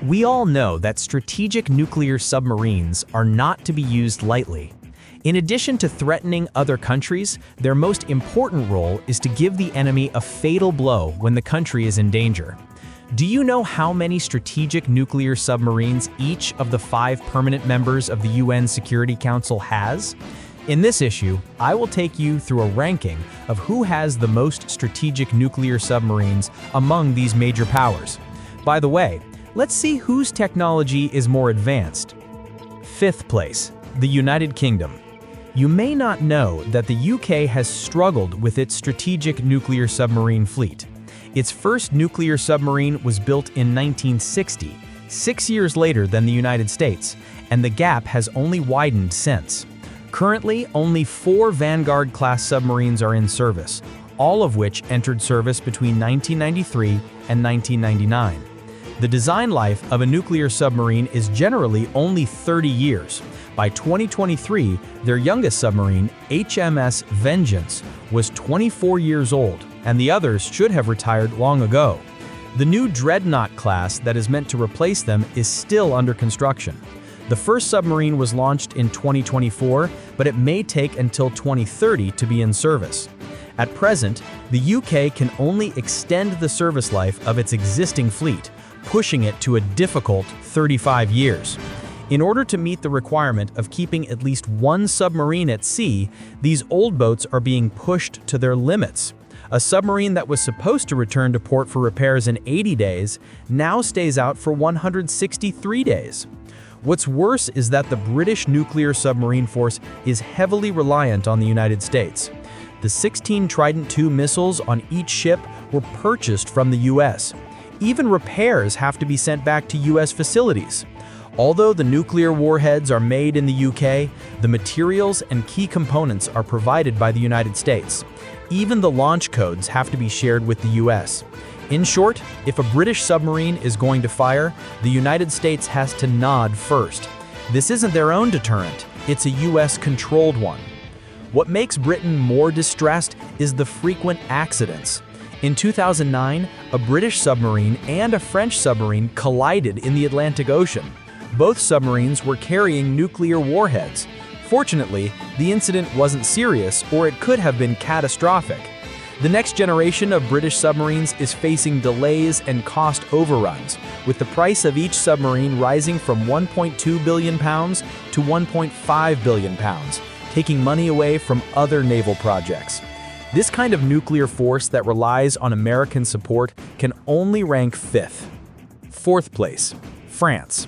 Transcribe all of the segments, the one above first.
We all know that strategic nuclear submarines are not to be used lightly. In addition to threatening other countries, their most important role is to give the enemy a fatal blow when the country is in danger. Do you know how many strategic nuclear submarines each of the 5 permanent members of the UN Security Council has? In this issue, I will take you through a ranking of who has the most strategic nuclear submarines among these major powers. By the way, let's see whose technology is more advanced. 5th place, the United Kingdom. You may not know that the UK has struggled with its strategic nuclear submarine fleet. Its first nuclear submarine was built in 1960, 6 years later than the United States, and the gap has only widened since. Currently, only 4 Vanguard-class submarines are in service, all of which entered service between 1993 and 1999. The design life of a nuclear submarine is generally only 30 years. By 2023, their youngest submarine, HMS Vengeance, was 24 years old, and the others should have retired long ago. The new Dreadnought class that is meant to replace them is still under construction. The first submarine was launched in 2024, but it may take until 2030 to be in service. At present, the UK can only extend the service life of its existing fleet, pushing it to a difficult 35 years. In order to meet the requirement of keeping at least 1 submarine at sea, these old boats are being pushed to their limits. A submarine that was supposed to return to port for repairs in 80 days now stays out for 163 days. What's worse is that the British nuclear submarine force is heavily reliant on the United States. The 16 Trident II missiles on each ship were purchased from the US. Even repairs have to be sent back to US facilities. Although the nuclear warheads are made in the UK, the materials and key components are provided by the United States. Even the launch codes have to be shared with the US. In short, if a British submarine is going to fire, the United States has to nod first. This isn't their own deterrent, it's a US-controlled one. What makes Britain more distressed is the frequent accidents. In 2009, a British submarine and a French submarine collided in the Atlantic Ocean. Both submarines were carrying nuclear warheads. Fortunately, the incident wasn't serious, or it could have been catastrophic. The next generation of British submarines is facing delays and cost overruns, with the price of each submarine rising from £1.2 billion to £1.5 billion, taking money away from other naval projects. This kind of nuclear force that relies on American support can only rank 5th. 4th place, France.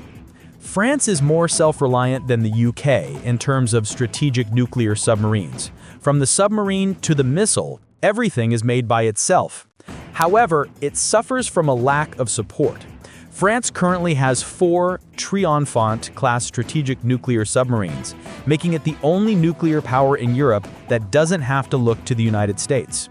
France is more self-reliant than the UK in terms of strategic nuclear submarines. From the submarine to the missile, everything is made by itself. However, it suffers from a lack of support. France currently has 4 Triomphant-class strategic nuclear submarines, making it the only nuclear power in Europe that doesn't have to look to the United States.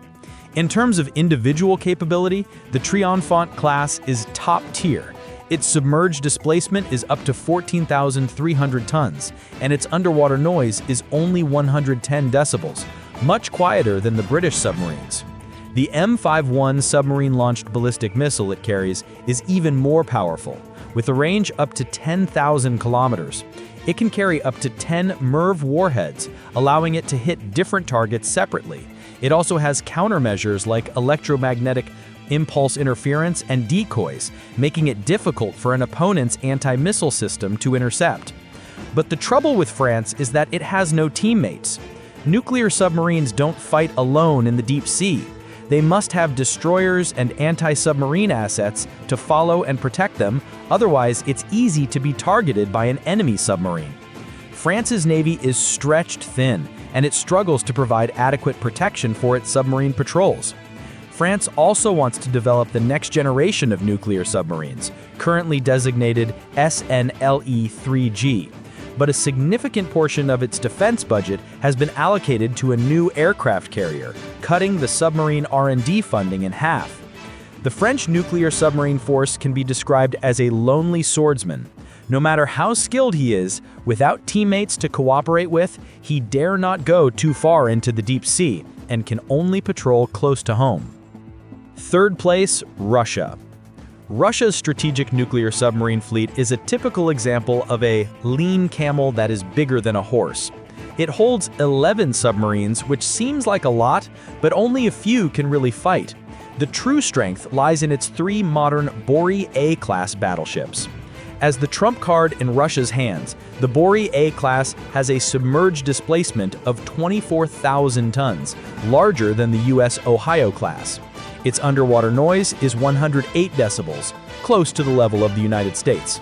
In terms of individual capability, the Triomphant class is top tier. Its submerged displacement is up to 14,300 tons, and its underwater noise is only 110 decibels, much quieter than the British submarines. The M51 submarine-launched ballistic missile it carries is even more powerful, with a range up to 10,000 kilometers. It can carry up to 10 MIRV warheads, allowing it to hit different targets separately. It also has countermeasures like electromagnetic impulse interference and decoys, making it difficult for an opponent's anti-missile system to intercept. But the trouble with France is that it has no teammates. Nuclear submarines don't fight alone in the deep sea. They must have destroyers and anti-submarine assets to follow and protect them, otherwise it's easy to be targeted by an enemy submarine. France's navy is stretched thin, and it struggles to provide adequate protection for its submarine patrols. France also wants to develop the next generation of nuclear submarines, currently designated SNLE-3G. But a significant portion of its defense budget has been allocated to a new aircraft carrier, cutting the submarine R&D funding in half. The French nuclear submarine force can be described as a lonely swordsman. No matter how skilled he is, without teammates to cooperate with, he dare not go too far into the deep sea and can only patrol close to home. 3rd place, Russia. Russia's strategic nuclear submarine fleet is a typical example of a lean camel that is bigger than a horse. It holds 11 submarines, which seems like a lot, but only a few can really fight. The true strength lies in its 3 modern Borei-class battleships. As the trump card in Russia's hands, the Borei-class has a submerged displacement of 24,000 tons, larger than the U.S. Ohio-class. Its underwater noise is 108 decibels, close to the level of the United States.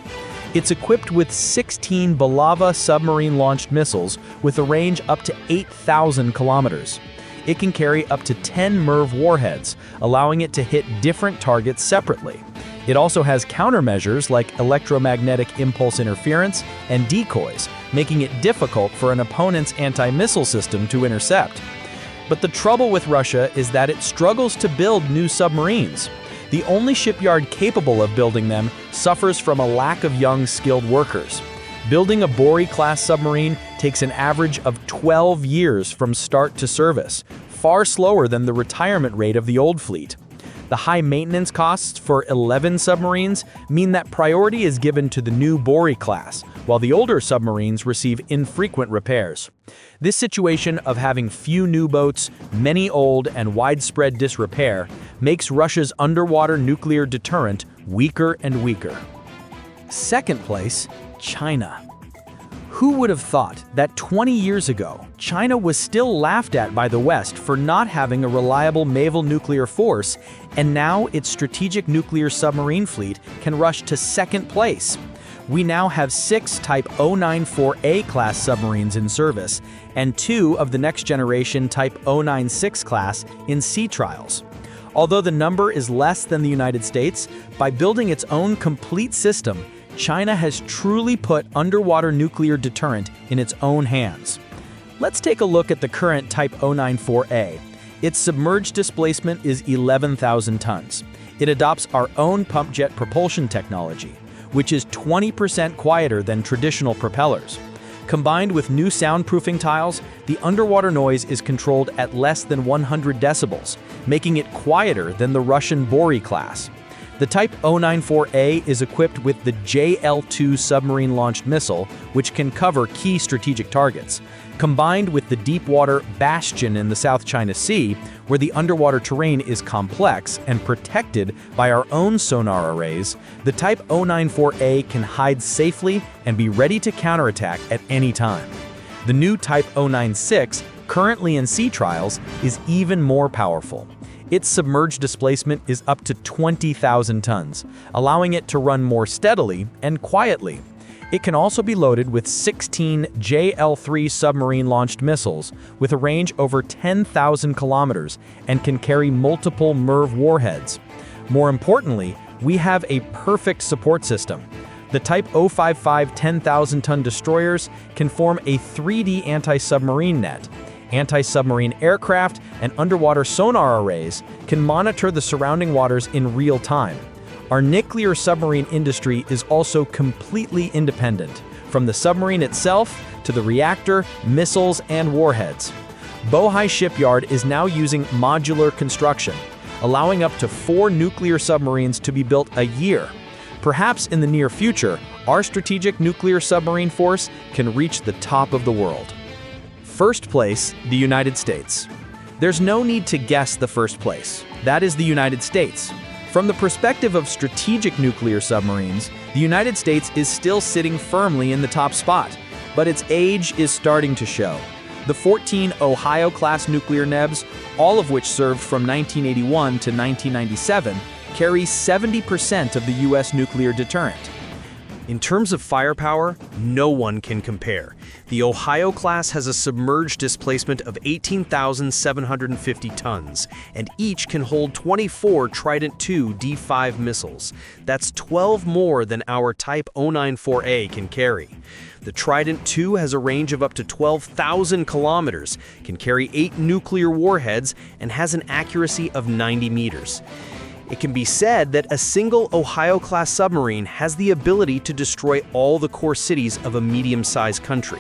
It's equipped with 16 Balava submarine-launched missiles with a range up to 8,000 kilometers. It can carry up to 10 MIRV warheads, allowing it to hit different targets separately. It also has countermeasures like electromagnetic impulse interference and decoys, making it difficult for an opponent's anti-missile system to intercept. But the trouble with Russia is that it struggles to build new submarines. The only shipyard capable of building them suffers from a lack of young, skilled workers. Building a Borei-class submarine takes an average of 12 years from start to service, far slower than the retirement rate of the old fleet. The high maintenance costs for 11 submarines mean that priority is given to the new Borei-class, while the older submarines receive infrequent repairs. This situation of having few new boats, many old, and widespread disrepair makes Russia's underwater nuclear deterrent weaker and weaker. Second place, China. Who would have thought that 20 years ago, China was still laughed at by the West for not having a reliable naval nuclear force, and now its strategic nuclear submarine fleet can rush to second place? We now have 6 Type 094A class submarines in service, and 2 of the next generation Type 096 class in sea trials. Although the number is less than the United States, by building its own complete system, China has truly put underwater nuclear deterrent in its own hands. Let's take a look at the current Type 094A. Its submerged displacement is 11,000 tons. It adopts our own pump jet propulsion technology, which is 20% quieter than traditional propellers. Combined with new soundproofing tiles, the underwater noise is controlled at less than 100 decibels, making it quieter than the Russian Borei class. The Type 094A is equipped with the JL-2 submarine-launched missile, which can cover key strategic targets. Combined with the deep-water Bastion in the South China Sea, where the underwater terrain is complex and protected by our own sonar arrays, the Type 094A can hide safely and be ready to counterattack at any time. The new Type 096, currently in sea trials, is even more powerful. Its submerged displacement is up to 20,000 tons, allowing it to run more steadily and quietly. It can also be loaded with 16 JL-3 submarine-launched missiles with a range over 10,000 kilometers and can carry multiple MIRV warheads. More importantly, we have a perfect support system. The Type 055 10,000-ton destroyers can form a 3D anti-submarine net. Anti-submarine aircraft and underwater sonar arrays can monitor the surrounding waters in real time. Our nuclear submarine industry is also completely independent, from the submarine itself to the reactor, missiles, and warheads. Borei Shipyard is now using modular construction, allowing up to 4 nuclear submarines to be built a year. Perhaps in the near future, our strategic nuclear submarine force can reach the top of the world. First place, the United States. There's no need to guess the first place. That is the United States. From the perspective of strategic nuclear submarines, the United States is still sitting firmly in the top spot, but its age is starting to show. The 14 Ohio-class nuclear NEBs, all of which served from 1981 to 1997, carry 70% of the U.S. nuclear deterrent. In terms of firepower, no one can compare. The Ohio-class has a submerged displacement of 18,750 tons, and each can hold 24 Trident II D5 missiles. That's 12 more than our Type 094A can carry. The Trident II has a range of up to 12,000 kilometers, can carry 8 nuclear warheads, and has an accuracy of 90 meters. It can be said that a single Ohio-class submarine has the ability to destroy all the core cities of a medium-sized country.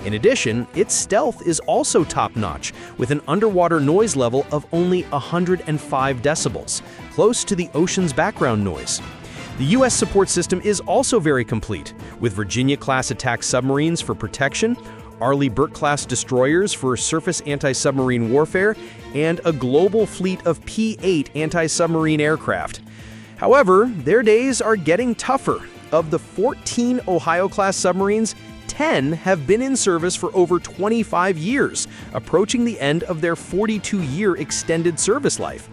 In addition, its stealth is also top-notch, with an underwater noise level of only 105 decibels, close to the ocean's background noise. The U.S. support system is also very complete, with Virginia-class attack submarines for protection, Arleigh-Burke-class destroyers for surface anti-submarine warfare, and a global fleet of P-8 anti-submarine aircraft. However, their days are getting tougher. Of the 14 Ohio-class submarines, 10 have been in service for over 25 years, approaching the end of their 42-year extended service life.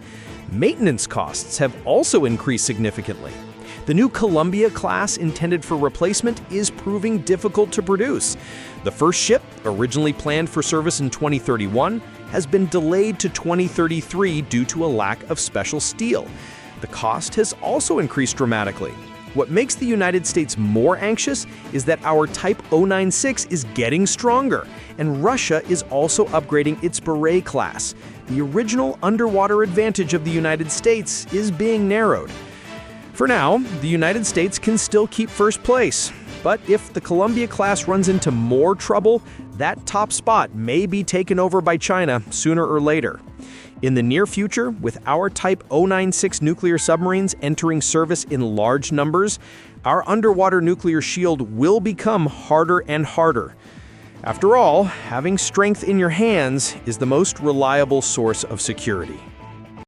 Maintenance costs have also increased significantly. The new Columbia-class intended for replacement is proving difficult to produce. The first ship, originally planned for service in 2031, has been delayed to 2033 due to a lack of special steel. The cost has also increased dramatically. What makes the United States more anxious is that our Type 096 is getting stronger, and Russia is also upgrading its Borei class. The original underwater advantage of the United States is being narrowed. For now, the United States can still keep first place, but if the Columbia-class runs into more trouble, that top spot may be taken over by China sooner or later. In the near future, with our Type 096 nuclear submarines entering service in large numbers, our underwater nuclear shield will become harder and harder. After all, having strength in your hands is the most reliable source of security.